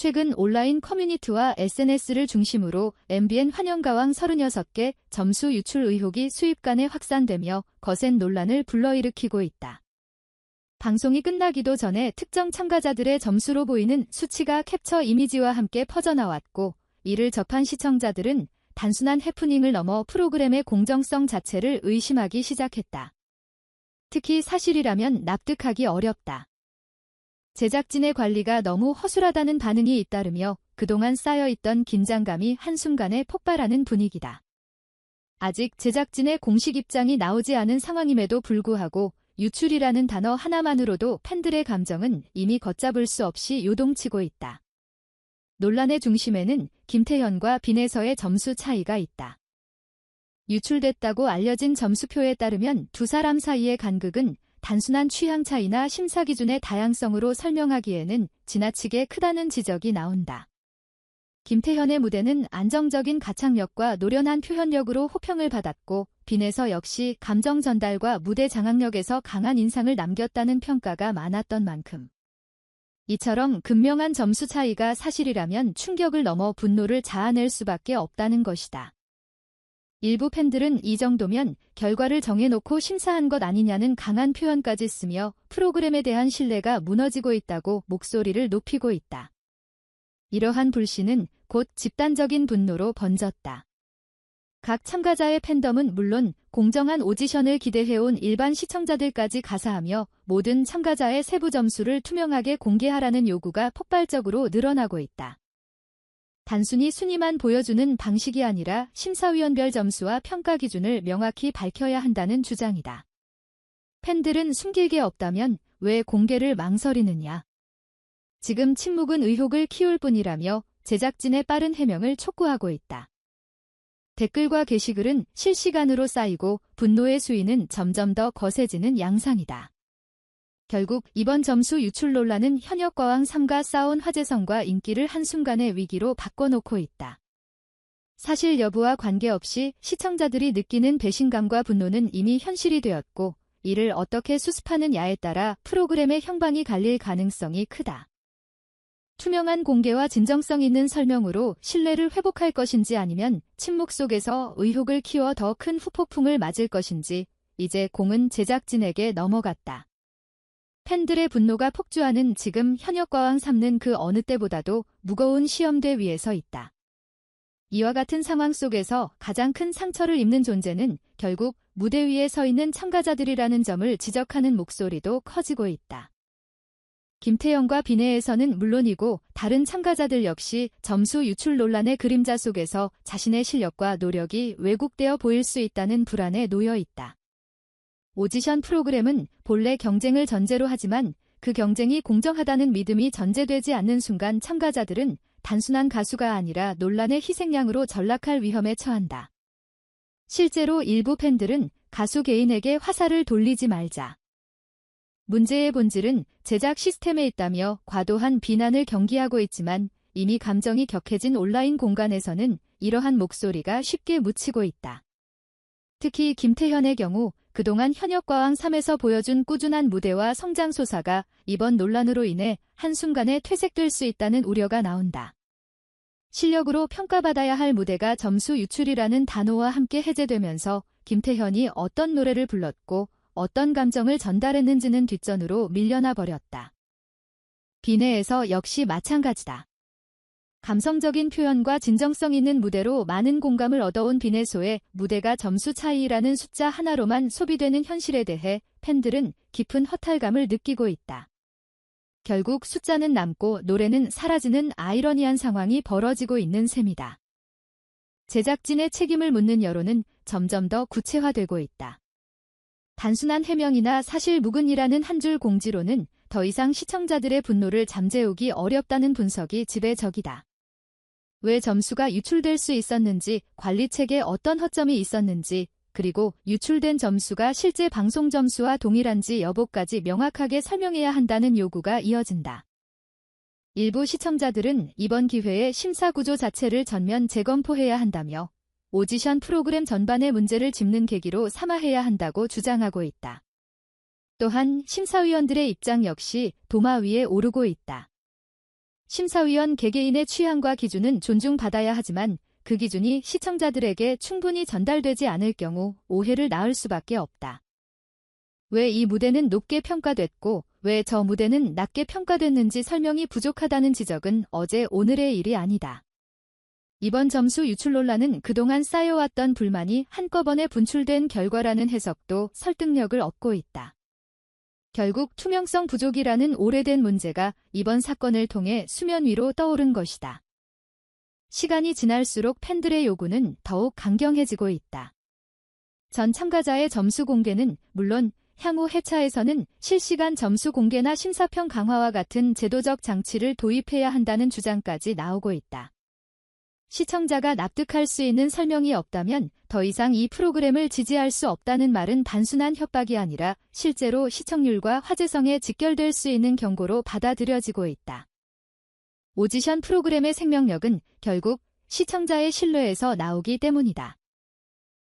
최근 온라인 커뮤니티와 SNS를 중심으로 MBN 환영가왕 36개 점수 유출 의혹이 수입간에 확산되며 거센 논란을 불러일으키고 있다. 방송이 끝나기도 전에 특정 참가자들의 점수로 보이는 수치가 캡처 이미지와 함께 퍼져나왔고, 이를 접한 시청자들은 단순한 해프닝을 넘어 프로그램의 공정성 자체를 의심하기 시작했다. 특히 사실이라면 납득하기 어렵다. 제작진의 관리가 너무 허술하다는 반응이 잇따르며 그동안 쌓여있던 긴장감이 한순간에 폭발하는 분위기다. 아직 제작진의 공식 입장이 나오지 않은 상황임에도 불구하고 유출이라는 단어 하나만으로도 팬들의 감정은 이미 걷잡을 수 없이 요동치고 있다. 논란의 중심에는 김태현과 빈에서의 점수 차이가 있다. 유출됐다고 알려진 점수표에 따르면 두 사람 사이의 간극은 단순한 취향 차이나 심사 기준의 다양성으로 설명하기에는 지나치게 크다는 지적이 나온다. 김태현의 무대는 안정적인 가창력과 노련한 표현력으로 호평을 받았고, 빈에서 역시 감정 전달과 무대 장악력에서 강한 인상을 남겼다는 평가가 많았던 만큼, 이처럼 극명한 점수 차이가 사실이라면 충격을 넘어 분노를 자아낼 수밖에 없다는 것이다. 일부 팬들은 이 정도면 결과를 정해놓고 심사한 것 아니냐는 강한 표현까지 쓰며 프로그램에 대한 신뢰가 무너지고 있다고 목소리를 높이고 있다. 이러한 불신은 곧 집단적인 분노로 번졌다. 각 참가자의 팬덤은 물론 공정한 오디션을 기대해온 일반 시청자들까지 가사하며 모든 참가자의 세부 점수를 투명하게 공개하라는 요구가 폭발적으로 늘어나고 있다. 단순히 순위만 보여주는 방식이 아니라 심사위원별 점수와 평가 기준을 명확히 밝혀야 한다는 주장이다. 팬들은 숨길 게 없다면 왜 공개를 망설이느냐. 지금 침묵은 의혹을 키울 뿐이라며 제작진의 빠른 해명을 촉구하고 있다. 댓글과 게시글은 실시간으로 쌓이고 분노의 수위는 점점 더 거세지는 양상이다. 결국 이번 점수 유출 논란은 현역과왕 3가 쌓아온 화제성과 인기를 한순간의 위기로 바꿔놓고 있다. 사실 여부와 관계없이 시청자들이 느끼는 배신감과 분노는 이미 현실이 되었고, 이를 어떻게 수습하느냐에 따라 프로그램의 형방이 갈릴 가능성이 크다. 투명한 공개와 진정성 있는 설명으로 신뢰를 회복할 것인지 아니면 침묵 속에서 의혹을 키워 더 큰 후폭풍을 맞을 것인지, 이제 공은 제작진에게 넘어갔다. 팬들의 분노가 폭주하는 지금 현역과왕 3는 그 어느 때보다도 무거운 시험대 위에 서 있다. 이와 같은 상황 속에서 가장 큰 상처를 입는 존재는 결국 무대 위에 서 있는 참가자들이라는 점을 지적하는 목소리도 커지고 있다. 김태현과 빈에에서는 물론이고 다른 참가자들 역시 점수 유출 논란의 그림자 속에서 자신의 실력과 노력이 왜곡되어 보일 수 있다는 불안에 놓여 있다. 오디션 프로그램은 본래 경쟁을 전제로 하지만 그 경쟁이 공정하다는 믿음이 전제되지 않는 순간 참가자들은 단순한 가수가 아니라 논란의 희생양으로 전락할 위험에 처한다. 실제로 일부 팬들은 가수 개인에게 화살을 돌리지 말자. 문제의 본질은 제작 시스템에 있다며 과도한 비난을 경계하고 있지만 이미 감정이 격해진 온라인 공간에서는 이러한 목소리가 쉽게 묻히고 있다. 특히 김태현의 경우 그동안 현역과왕 3에서 보여준 꾸준한 무대와 성장 소사가 이번 논란으로 인해 한순간에 퇴색될 수 있다는 우려가 나온다. 실력으로 평가받아야 할 무대가 점수 유출이라는 단어와 함께 해제되면서 김태현이 어떤 노래를 불렀고 어떤 감정을 전달했는지는 뒷전으로 밀려나 버렸다. 빈에에서 역시 마찬가지다. 감성적인 표현과 진정성 있는 무대로 많은 공감을 얻어온 빈에소의 무대가 점수 차이라는 숫자 하나로만 소비되는 현실에 대해 팬들은 깊은 허탈감을 느끼고 있다. 결국 숫자는 남고 노래는 사라지는 아이러니한 상황이 벌어지고 있는 셈이다. 제작진의 책임을 묻는 여론은 점점 더 구체화되고 있다. 단순한 해명이나 사실 무근이라는 한 줄 공지로는 더 이상 시청자들의 분노를 잠재우기 어렵다는 분석이 지배적이다. 왜 점수가 유출될 수 있었는지, 관리책에 어떤 허점이 있었는지, 그리고 유출된 점수가 실제 방송 점수와 동일한지 여부까지 명확하게 설명해야 한다는 요구가 이어진다. 일부 시청자들은 이번 기회에 심사 구조 자체를 전면 재검토해야 한다며 오디션 프로그램 전반의 문제를 짚는 계기로 삼아해야 한다고 주장하고 있다. 또한 심사위원들의 입장 역시 도마 위에 오르고 있다. 심사위원 개개인의 취향과 기준은 존중받아야 하지만 그 기준이 시청자들에게 충분히 전달되지 않을 경우 오해를 낳을 수밖에 없다. 왜 이 무대는 높게 평가됐고 왜 저 무대는 낮게 평가됐는지 설명이 부족하다는 지적은 어제 오늘의 일이 아니다. 이번 점수 유출 논란은 그동안 쌓여왔던 불만이 한꺼번에 분출된 결과라는 해석도 설득력을 얻고 있다. 결국 투명성 부족이라는 오래된 문제가 이번 사건을 통해 수면 위로 떠오른 것이다. 시간이 지날수록 팬들의 요구는 더욱 강경해지고 있다. 전 참가자의 점수 공개는 물론 향후 회차에서는 실시간 점수 공개나 심사평 강화와 같은 제도적 장치를 도입해야 한다는 주장까지 나오고 있다. 시청자가 납득할 수 있는 설명이 없다면 더 이상 이 프로그램을 지지할 수 없다는 말은 단순한 협박이 아니라 실제로 시청률과 화제성에 직결될 수 있는 경고로 받아들여지고 있다. 오디션 프로그램의 생명력은 결국 시청자의 신뢰에서 나오기 때문이다.